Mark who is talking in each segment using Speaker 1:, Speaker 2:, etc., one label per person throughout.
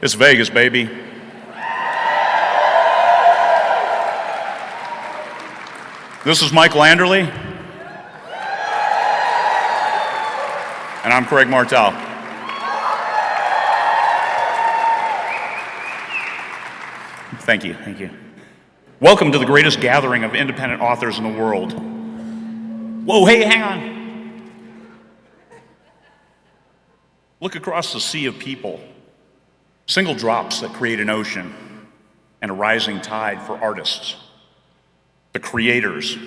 Speaker 1: It's Vegas, baby. This is Michael Anderle. And I'm Craig Martelle. Thank you, thank you. Welcome to the greatest gathering of independent authors in the world. Whoa, hey, hang on. Look across the sea of people. Single drops that create an ocean and a rising tide for artists, the creators,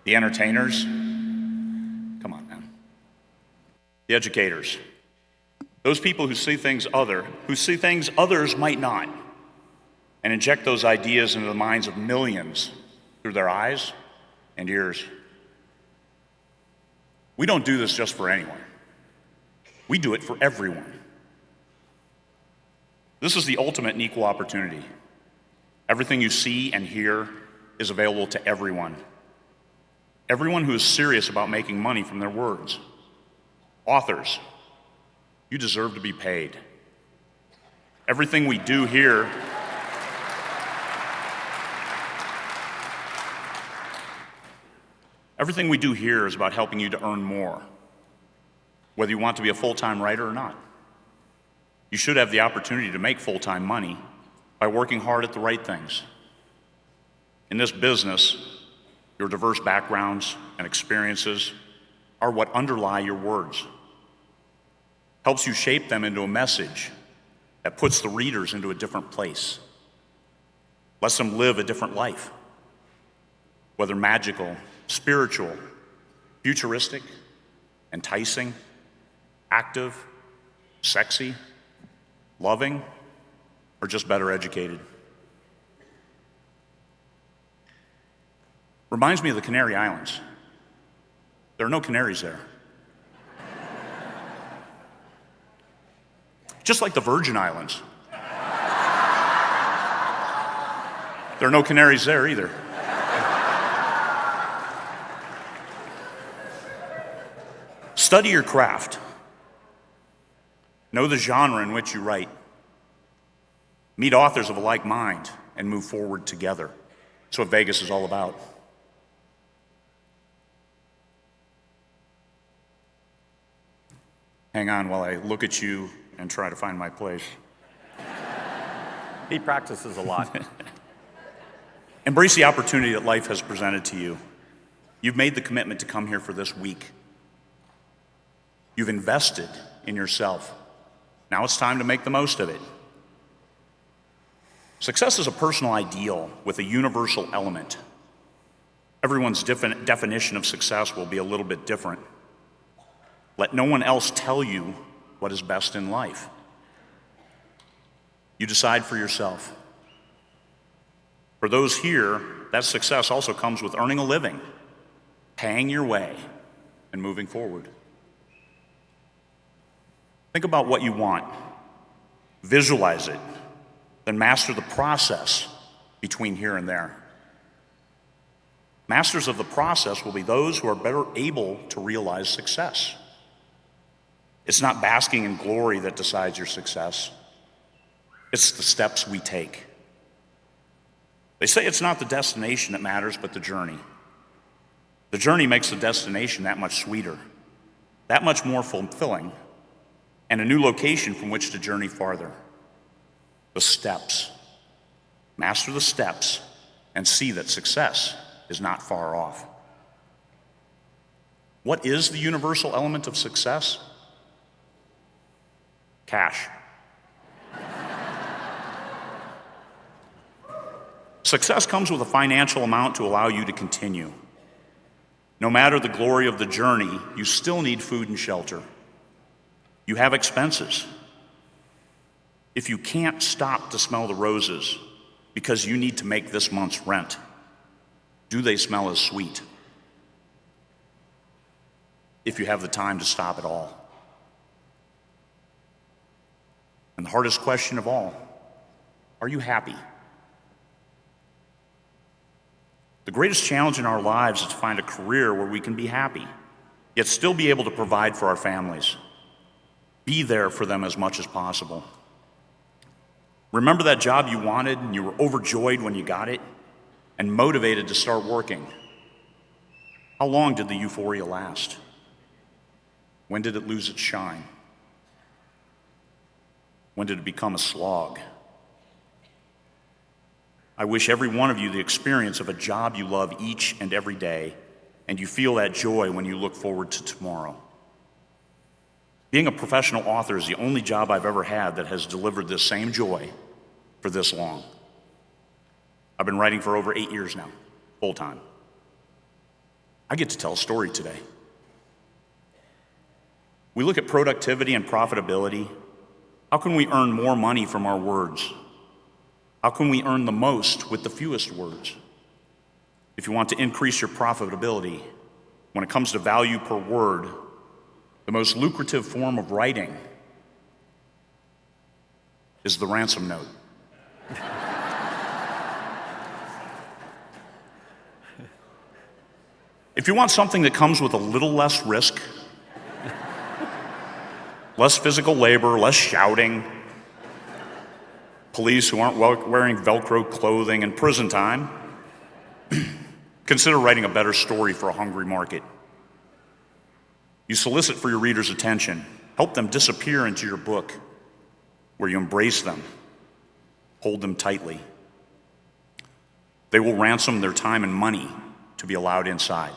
Speaker 1: the entertainers, come on, man, the educators, those people who see things others might not, and inject those ideas into the minds of millions through their eyes and ears. We don't do this just for anyone. We do it for everyone. This is the ultimate and equal opportunity. Everything you see and hear is available to everyone. Everyone who is serious about making money from their words. Authors, you deserve to be paid. Everything we do here is about helping you to earn more, whether you want to be a full-time writer or not. You should have the opportunity to make full-time money by working hard at the right things. In this business, your diverse backgrounds and experiences are what underlie your words. Helps you shape them into a message that puts the readers into a different place. Lets them live a different life, whether magical, spiritual, futuristic, enticing, active, sexy, loving, or just better educated. Reminds me of the Canary Islands. There are no canaries there. Just like the Virgin Islands. There are no canaries there either. Study your craft. Know the genre in which you write. Meet authors of a like mind and move forward together. That's what Vegas is all about. Hang on while I look at you and try to find my place.
Speaker 2: He practices a lot.
Speaker 1: Embrace the opportunity that life has presented to you. You've made the commitment to come here for this week. You've invested in yourself. Now it's time to make the most of it. Success is a personal ideal with a universal element. Everyone's definition of success will be a little bit different. Let no one else tell you what is best in life. You decide for yourself. For those here, that success also comes with earning a living, paying your way, and moving forward. Think about what you want. Visualize it. Then master the process between here and there. Masters of the process will be those who are better able to realize success. It's not basking in glory that decides your success. It's the steps we take. They say it's not the destination that matters, but the journey. The journey makes the destination that much sweeter, that much more fulfilling, and a new location from which to journey farther. The steps. Master the steps and see that success is not far off. What is the universal element of success? Cash. Success comes with a financial amount to allow you to continue. No matter the glory of the journey, you still need food and shelter. You have expenses. If you can't stop to smell the roses because you need to make this month's rent, do they smell as sweet? If you have the time to stop at all. And the hardest question of all, are you happy? The greatest challenge in our lives is to find a career where we can be happy, yet still be able to provide for our families. Be there for them as much as possible. Remember that job you wanted and you were overjoyed when you got it and motivated to start working? How long did the euphoria last? When did it lose its shine? When did it become a slog? I wish every one of you the experience of a job you love each and every day, and you feel that joy when you look forward to tomorrow. Being a professional author is the only job I've ever had that has delivered this same joy for this long. I've been writing for over 8 years now, full time. I get to tell a story today. We look at productivity and profitability. How can we earn more money from our words? How can we earn the most with the fewest words? If you want to increase your profitability, when it comes to value per word, the most lucrative form of writing is the ransom note. If you want something that comes with a little less risk, less physical labor, less shouting, police who aren't wearing Velcro clothing, and prison time, consider writing a better story for a hungry market. You solicit for your readers' attention, help them disappear into your book, where you embrace them, hold them tightly. They will ransom their time and money to be allowed inside.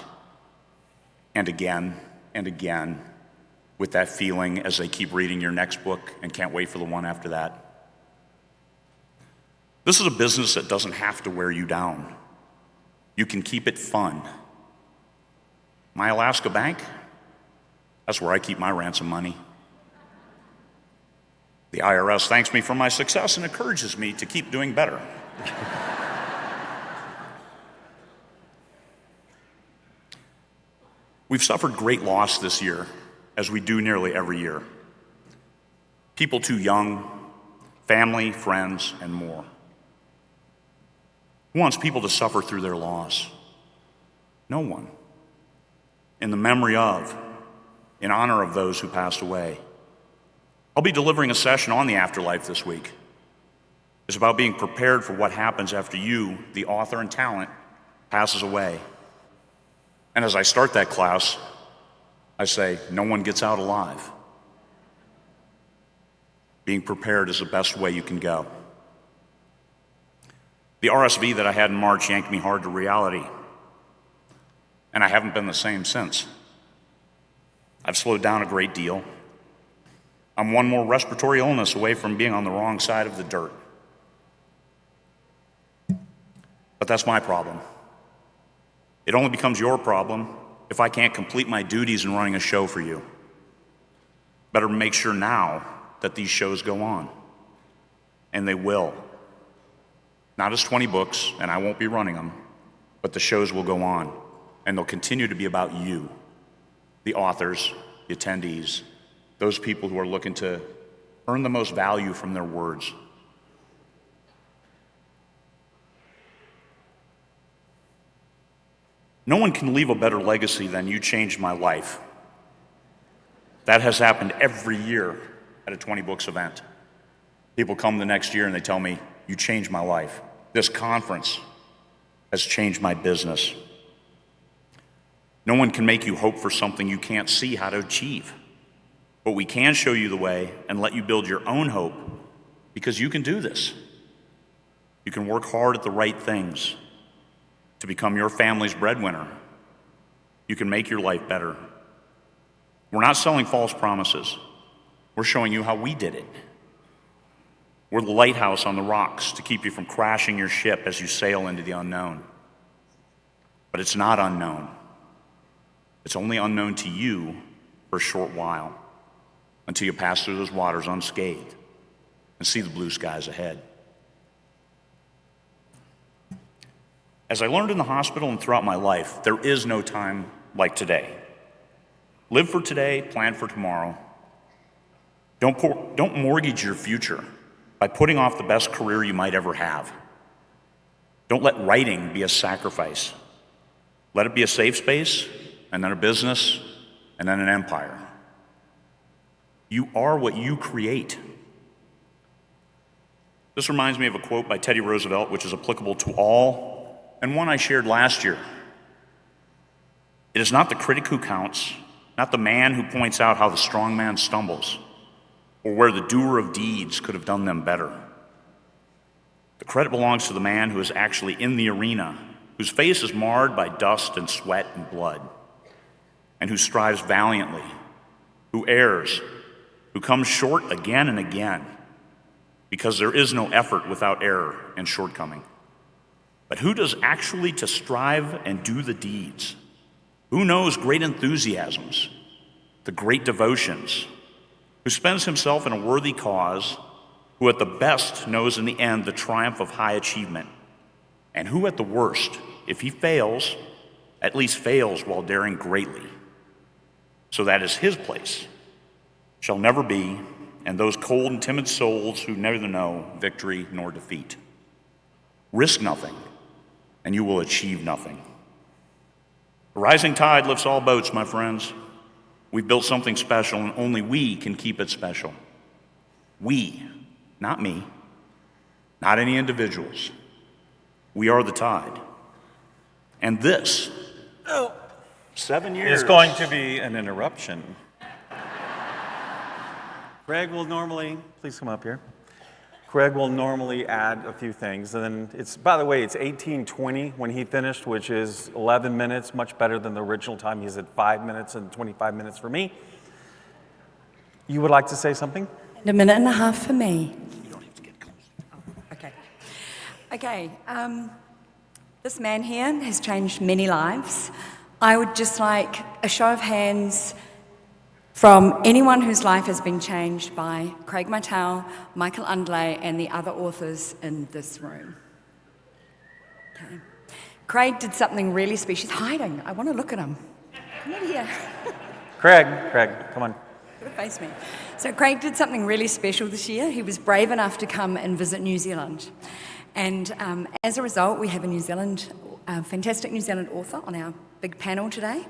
Speaker 1: And again, with that feeling as they keep reading your next book and can't wait for the one after that. This is a business that doesn't have to wear you down. You can keep it fun. My Alaska bank, that's where I keep my ransom money. The IRS thanks me for my success and encourages me to keep doing better. We've suffered great loss this year, as we do nearly every year. People too young, family, friends, and more. Who wants people to suffer through their loss? No one. In the memory of, in honor of those who passed away. I'll be delivering a session on the afterlife this week. It's about being prepared for what happens after you, the author and talent, passes away. And as I start that class, I say, no one gets out alive. Being prepared is the best way you can go. The RSV that I had in March yanked me hard to reality, and I haven't been the same since. I've slowed down a great deal. I'm one more respiratory illness away from being on the wrong side of the dirt. But that's my problem. It only becomes your problem if I can't complete my duties in running a show for you. Better make sure now that these shows go on. And they will. Not as 20 books, and I won't be running them, but the shows will go on. And they'll continue to be about you, the authors, the attendees, those people who are looking to earn the most value from their words. No one can leave a better legacy than you changed my life. That has happened every year at a 20 Books event. People come the next year and they tell me, you changed my life. This conference has changed my business. No one can make you hope for something you can't see how to achieve. But we can show you the way and let you build your own hope, because you can do this. You can work hard at the right things to become your family's breadwinner. You can make your life better. We're not selling false promises. We're showing you how we did it. We're the lighthouse on the rocks to keep you from crashing your ship as you sail into the unknown. But it's not unknown. It's only unknown to you for a short while, until you pass through those waters unscathed and see the blue skies ahead. As I learned in the hospital and throughout my life, there is no time like today. Live for today, plan for tomorrow. Don't mortgage your future by putting off the best career you might ever have. Don't let writing be a sacrifice. Let it be a safe space, and then a business, and then an empire. You are what you create. This reminds me of a quote by Teddy Roosevelt, which is applicable to all, and one I shared last year. It is not the critic who counts, not the man who points out how the strong man stumbles, or where the doer of deeds could have done them better. The credit belongs to the man who is actually in the arena, whose face is marred by dust and sweat and blood, and who strives valiantly, who errs, who comes short again and again, because there is no effort without error and shortcoming. But who does actually to strive and do the deeds? Who knows great enthusiasms, the great devotions, who spends himself in a worthy cause, who at the best knows in the end the triumph of high achievement, and who at the worst, if he fails, at least fails while daring greatly, so that is his place shall never be, and those cold and timid souls who neither know victory nor defeat. Risk nothing, and you will achieve nothing. A rising tide lifts all boats, my friends. We've built something special, and only we can keep it special. We, not me, not any individuals. We are the tide. And this, 7 years.
Speaker 2: Is going to be an interruption. Greg will normally, please come up here. Greg will normally add a few things, and then it's, by the way, it's 18:20 when he finished, which is 11 minutes, much better than the original time. He's at 5 minutes and 25 minutes for me. You would like to say something?
Speaker 3: And a minute and a half for me.
Speaker 1: You don't have to get close.
Speaker 3: Okay. Okay. This man here has changed many lives. I would just like a show of hands from anyone whose life has been changed by Craig Martelle, Michael Anderle, and the other authors in this room. Okay. Craig did something really special. He's hiding. I want to look at him. Come over here.
Speaker 2: Craig, come on.
Speaker 3: Face me. So Craig did something really special this year. He was brave enough to come and visit New Zealand. And as a result, we have a fantastic New Zealand author on our big panel today.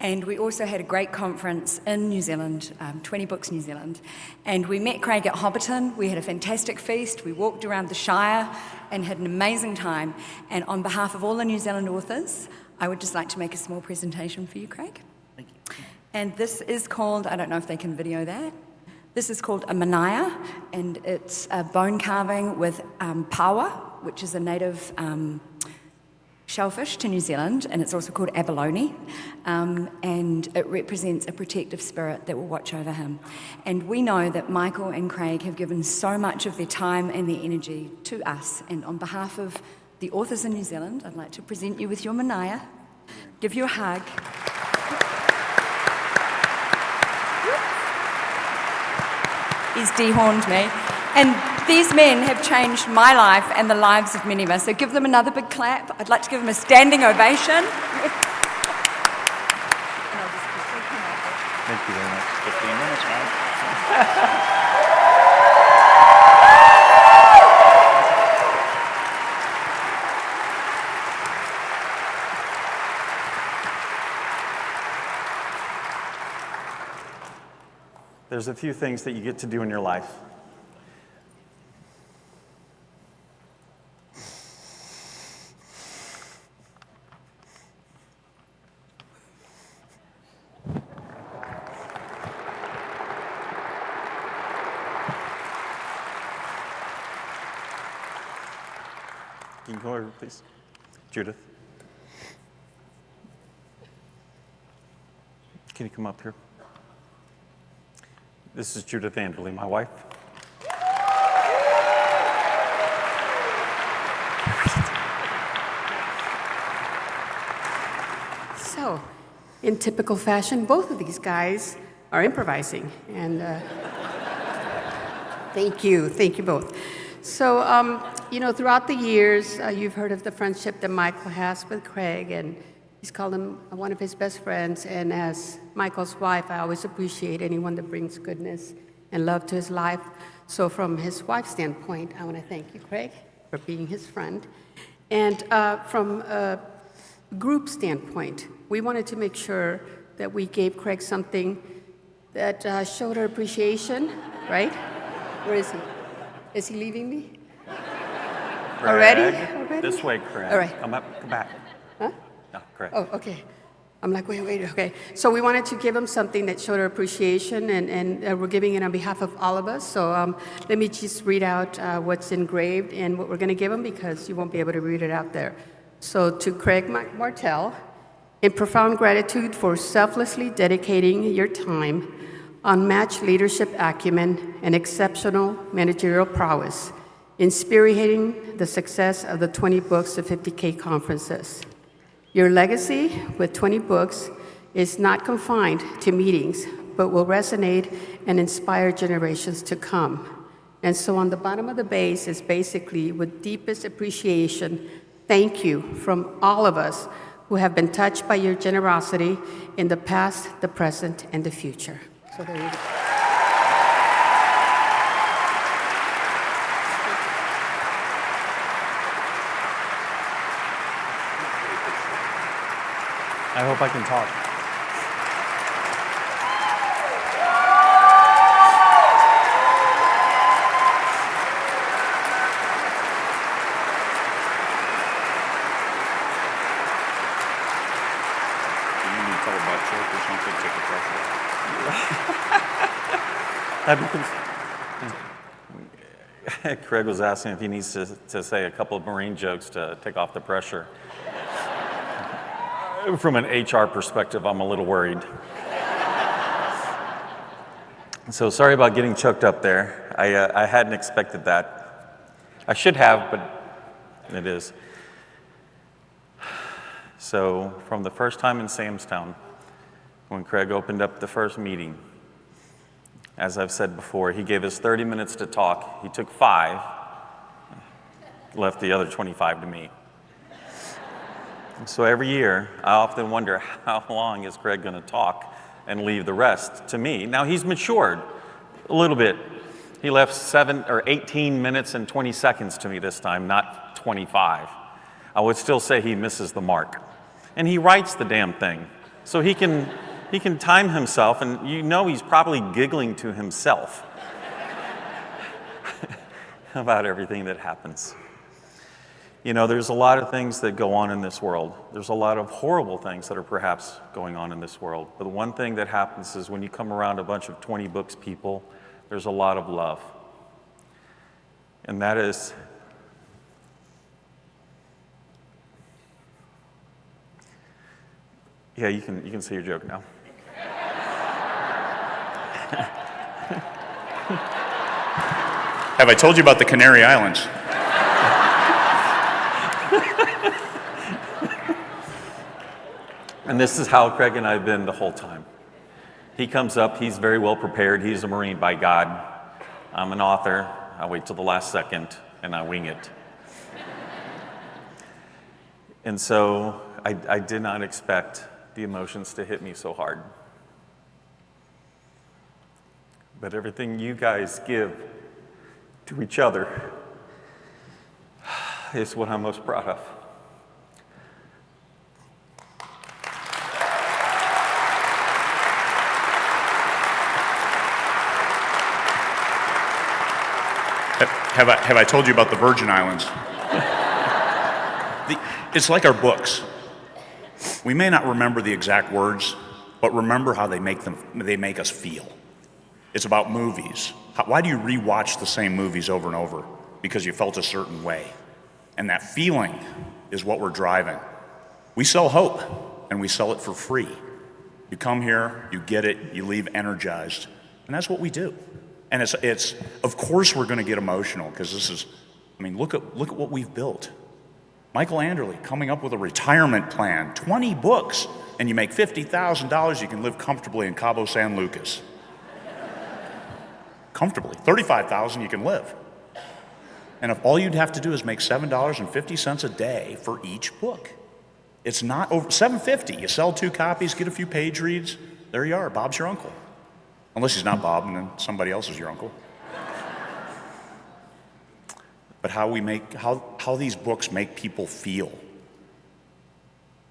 Speaker 3: And we also had a great conference in New Zealand, 20Books New Zealand. And we met Craig at Hobbiton. We had a fantastic feast. We walked around the Shire and had an amazing time. And on behalf of all the New Zealand authors, I would just like to make a small presentation for you, Craig.
Speaker 1: Thank you.
Speaker 3: And this is called, I don't know if they can video that, this is called a manaya, and it's a bone carving with paua, which is a native shellfish to New Zealand, and it's also called abalone, and it represents a protective spirit that will watch over him. And we know that Michael and Craig have given so much of their time and their energy to us, and on behalf of the authors in New Zealand, I'd like to present you with your manaya, give you a hug. He's dehorned me. And these men have changed my life and the lives of many of us. So give them another big clap. I'd like to give them a standing ovation.
Speaker 2: Thank you very much.
Speaker 1: 15 minutes, man.
Speaker 2: There's a few things that you get to do in your life. Can you go over, please? Judith. Can you come up here? This is Judith Anderle, my wife.
Speaker 4: So, in typical fashion, both of these guys are improvising, and thank you both. So, throughout the years, you've heard of the friendship that Michael has with Craig, and he's called him one of his best friends, and as Michael's wife, I always appreciate anyone that brings goodness and love to his life. So from his wife's standpoint, I want to thank you, Craig, for being his friend. And from a group standpoint, we wanted to make sure that we gave Craig something that showed our appreciation, right? Where is he? Is he leaving me?
Speaker 2: Craig.
Speaker 4: Already?
Speaker 2: This way, Craig.
Speaker 4: All right.
Speaker 2: Come back.
Speaker 4: Huh?
Speaker 2: No, Craig.
Speaker 4: Oh, okay. I'm like, wait, okay. So we wanted to give them something that showed our appreciation, and we're giving it on behalf of all of us. So let me just read out what's engraved and what we're going to give them, because you won't be able to read it out there. So to Craig Martelle, in profound gratitude for selflessly dedicating your time, unmatched leadership acumen, and exceptional managerial prowess in spearheading the success of the 20 Books to 50K conferences. Your legacy with 20 Books is not confined to meetings, but will resonate and inspire generations to come. And so on the bottom of the base is basically, with deepest appreciation, thank you from all of us who have been touched by your generosity in the past, the present, and the future. So there you go.
Speaker 2: I hope I can talk.
Speaker 1: Do you need to tell about choke or something? Take the pressure off.
Speaker 2: Craig was asking if he needs to say a couple of Marine jokes to take off the pressure. From an HR perspective, I'm a little worried. So sorry about getting choked up there. I hadn't expected that. I should have, but it is. So from the first time in Samstown, when Craig opened up the first meeting, as I've said before, he gave us 30 minutes to talk. He took 5, left the other 25 to me. So every year, I often wonder, how long is Craig going to talk and leave the rest to me? Now, he's matured a little bit. He left 18 minutes and 20 seconds to me this time, not 25. I would still say he misses the mark. And he writes the damn thing. So he can time himself, and you know he's probably giggling to himself about everything that happens. You know, there's a lot of things that go on in this world. There's a lot of horrible things that are perhaps going on in this world. But the one thing that happens is when you come around a bunch of 20 Books people, there's a lot of love. And that is, yeah, you can say your joke now.
Speaker 1: Have I told you about the Canary Islands?
Speaker 2: And this is how Craig and I have been the whole time. He comes up, he's very well prepared. He's a Marine by God. I'm an author. I wait till the last second and I wing it. And so I did not expect the emotions to hit me so hard. But everything you guys give to each other is what I'm most proud of.
Speaker 1: Have I told you about the Virgin Islands? It's like our books. We may not remember the exact words, but remember how they make us feel. It's about movies. Why do you rewatch the same movies over and over? Because you felt a certain way. And that feeling is what we're driving. We sell hope, and we sell it for free. You come here, you get it, you leave energized, and that's what we do. And it's of course we're going to get emotional, because this is, I mean, look at what we've built. Michael Anderle coming up with a retirement plan, 20 books, and you make $50,000, you can live comfortably in Cabo San Lucas. Comfortably. $35,000 you can live. And if all you'd have to do is make $7.50 a day for each book. It's not over $7.50. You sell 2 copies, get a few page reads, there you are, Bob's your uncle. Unless he's not Bob, and then somebody else is your uncle. But how these books make people feel.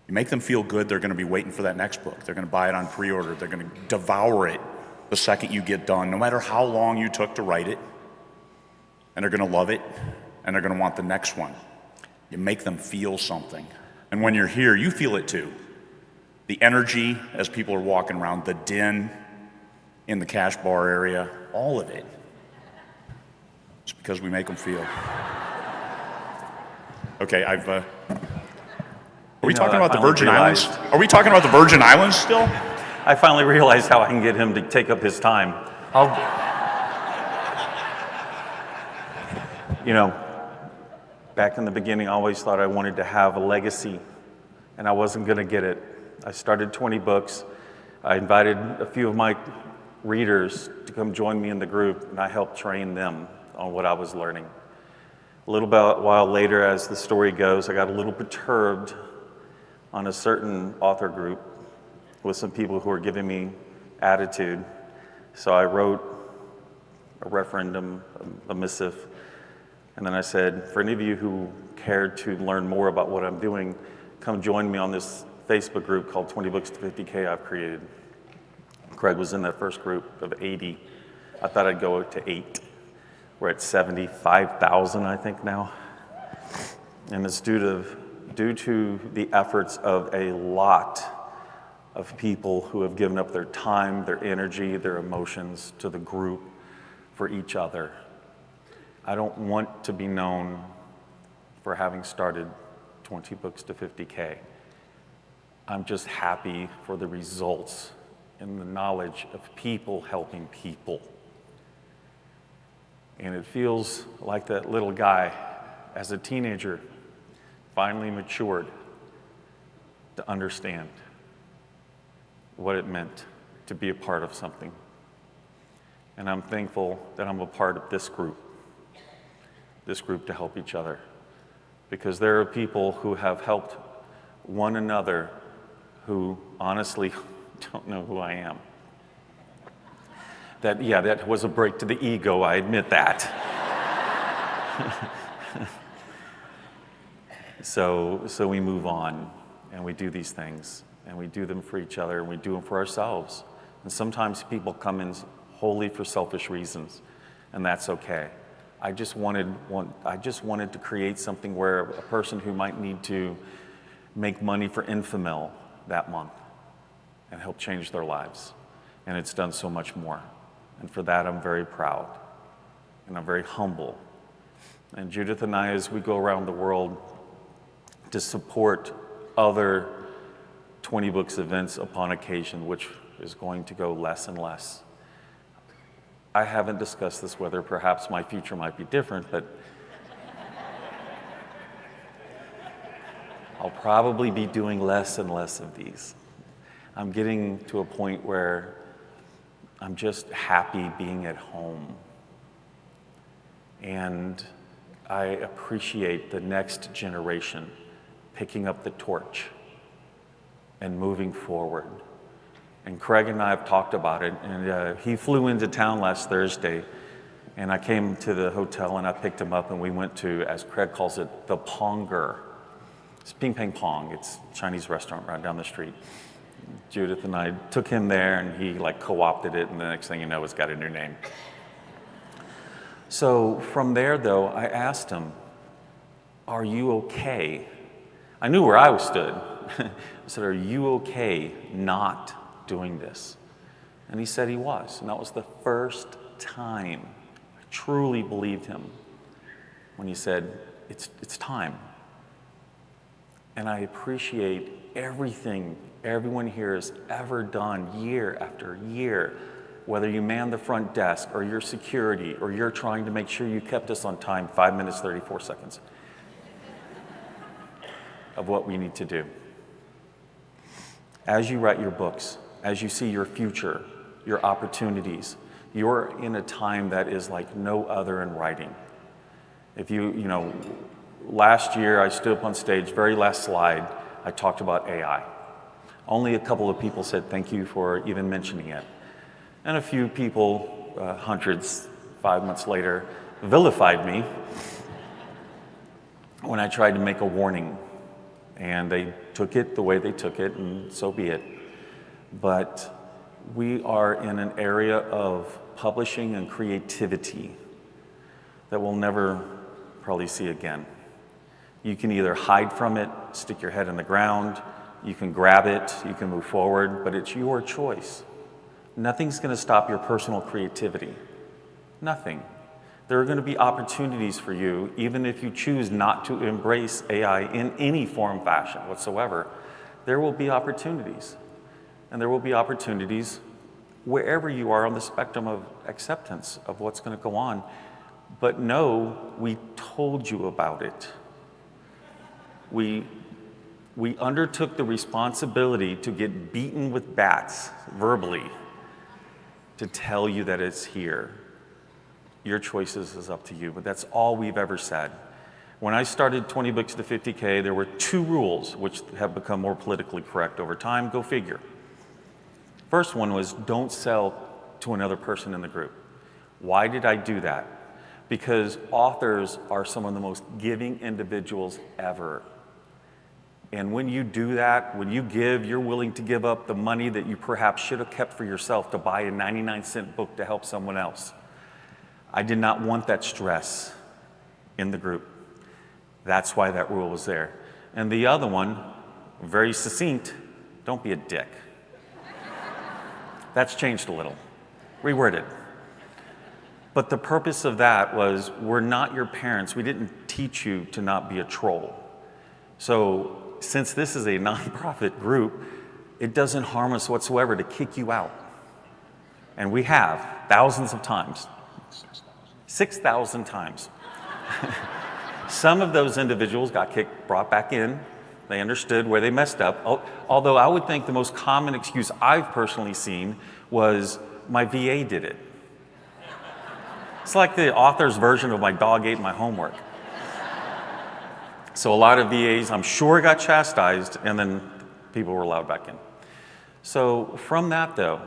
Speaker 1: You make them feel good, they're going to be waiting for that next book. They're going to buy it on pre-order. They're going to devour it the second you get done, no matter how long you took to write it. And they're going to love it, and they're going to want the next one. You make them feel something. And when you're here, you feel it too. The energy as people are walking around, the din in the cash bar area, all of it. It's because we make them feel. Okay, are we talking about the Virgin Islands? Are we talking about the Virgin Islands still?
Speaker 2: I finally realized how I can get him to take up his time. Back in the beginning, I always thought I wanted to have a legacy, and I wasn't going to get it. I started 20Books. I invited a few of my readers to come join me in the group, and I helped train them on what I was learning. A little while later, as the story goes, I got a little perturbed on a certain author group with some people who were giving me attitude. So I wrote a referendum, a missive, and then I said, for any of you who cared to learn more about what I'm doing, come join me on this Facebook group called 20Books to 50K I've created. Craig was in that first group of 80. I thought I'd go to 8. We're at 75,000, I think, now. And it's due to the efforts of a lot of people who have given up their time, their energy, their emotions to the group for each other. I don't want to be known for having started 20Books to 50K. I'm just happy for the results and the knowledge of people helping people. And it feels like that little guy, as a teenager, finally matured to understand what it meant to be a part of something. And I'm thankful that I'm a part of this group to help each other. Because there are people who have helped one another who honestly don't know who I am. That was a break to the ego, I admit that. So we move on, and we do these things, and we do them for each other, and we do them for ourselves. And sometimes people come in wholly for selfish reasons, and that's okay. I just wanted to create something where a person who might need to make money for Infamil that month and help change their lives. And it's done so much more. And for that, I'm very proud. And I'm very humble. And Judith and I, as we go around the world to support other 20Books events upon occasion, which is going to go less and less. I haven't discussed this, whether perhaps my future might be different, but I'll probably be doing less and less of these. I'm getting to a point where I'm just happy being at home. And I appreciate the next generation picking up the torch and moving forward. And Craig and I have talked about it, and he flew into town last Thursday, and I came to the hotel and I picked him up, and we went to, as Craig calls it, the Ponger. It's Ping Pang Pong. It's a Chinese restaurant right down the street. Judith and I took him there, and he co-opted it, and the next thing you know, it's got a new name. So from there, though, I asked him, are you okay? I knew where I stood. I said, are you okay not doing this? And he said he was. And that was the first time I truly believed him when he said, it's time. And I appreciate everything everyone here has ever done year after year, whether you man the front desk or you're security or you're trying to make sure you kept us on time 5 minutes, 34 seconds of what we need to do. As you write your books, as you see your future, your opportunities, you're in a time that is like no other in writing. If last year I stood up on stage, very last slide, I talked about AI. Only a couple of people said thank you for even mentioning it. And a few people, hundreds, 5 months later, vilified me when I tried to make a warning. And they took it the way they took it, and so be it. But we are in an area of publishing and creativity that we'll never probably see again. You can either hide from it, stick your head in the ground, you can grab it, you can move forward, but it's your choice. Nothing's going to stop your personal creativity. Nothing. There are going to be opportunities for you, even if you choose not to embrace AI in any form, fashion whatsoever. There will be opportunities. And there will be opportunities wherever you are on the spectrum of acceptance of what's going to go on. But no, we told you about it. We undertook the responsibility to get beaten with bats verbally to tell you that it's here. Your choices is up to you, but that's all we've ever said. When I started 20 Books to 50K, there were 2 rules which have become more politically correct over time. Go figure. First one was don't sell to another person in the group. Why did I do that? Because authors are some of the most giving individuals ever. And when you do that, when you give, you're willing to give up the money that you perhaps should have kept for yourself to buy a 99-cent book to help someone else. I did not want that stress in the group. That's why that rule was there. And the other one, very succinct, don't be a dick. That's changed a little, reworded. But the purpose of that was, we're not your parents. We didn't teach you to not be a troll. So since this is a nonprofit group, it doesn't harm us whatsoever to kick you out. And we have thousands of times. 6,000 times. Some of those individuals got brought back in. They understood where they messed up. Although I would think the most common excuse I've personally seen was, my VA did it. It's like the author's version of my dog ate my homework. So a lot of VAs, I'm sure, got chastised, and then people were allowed back in. So from that, though,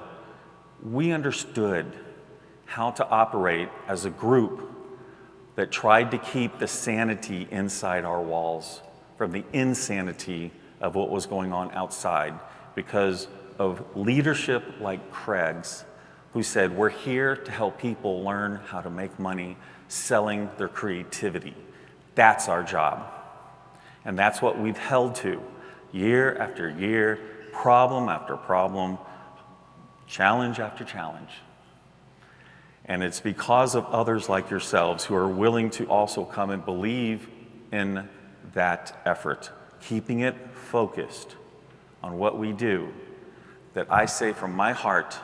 Speaker 2: we understood how to operate as a group that tried to keep the sanity inside our walls from the insanity of what was going on outside, because of leadership like Craig's, who said, we're here to help people learn how to make money selling their creativity. That's our job. And that's what we've held to year after year, problem after problem, challenge after challenge. And it's because of others like yourselves who are willing to also come and believe in that effort, keeping it focused on what we do, that I say from my heart,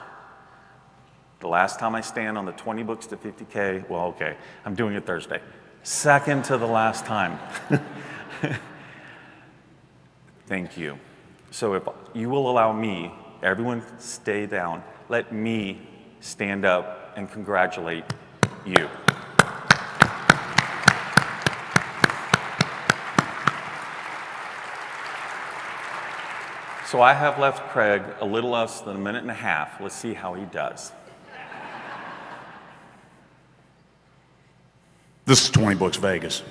Speaker 2: the last time I stand on the 20 Books to 50K, well, okay, I'm doing it Thursday. Second to the last time. Thank you. So if you will allow me, everyone stay down, let me stand up and congratulate you. So I have left Craig a little less than a minute and a half. Let's see how he does.
Speaker 1: This is 20 Books Vegas.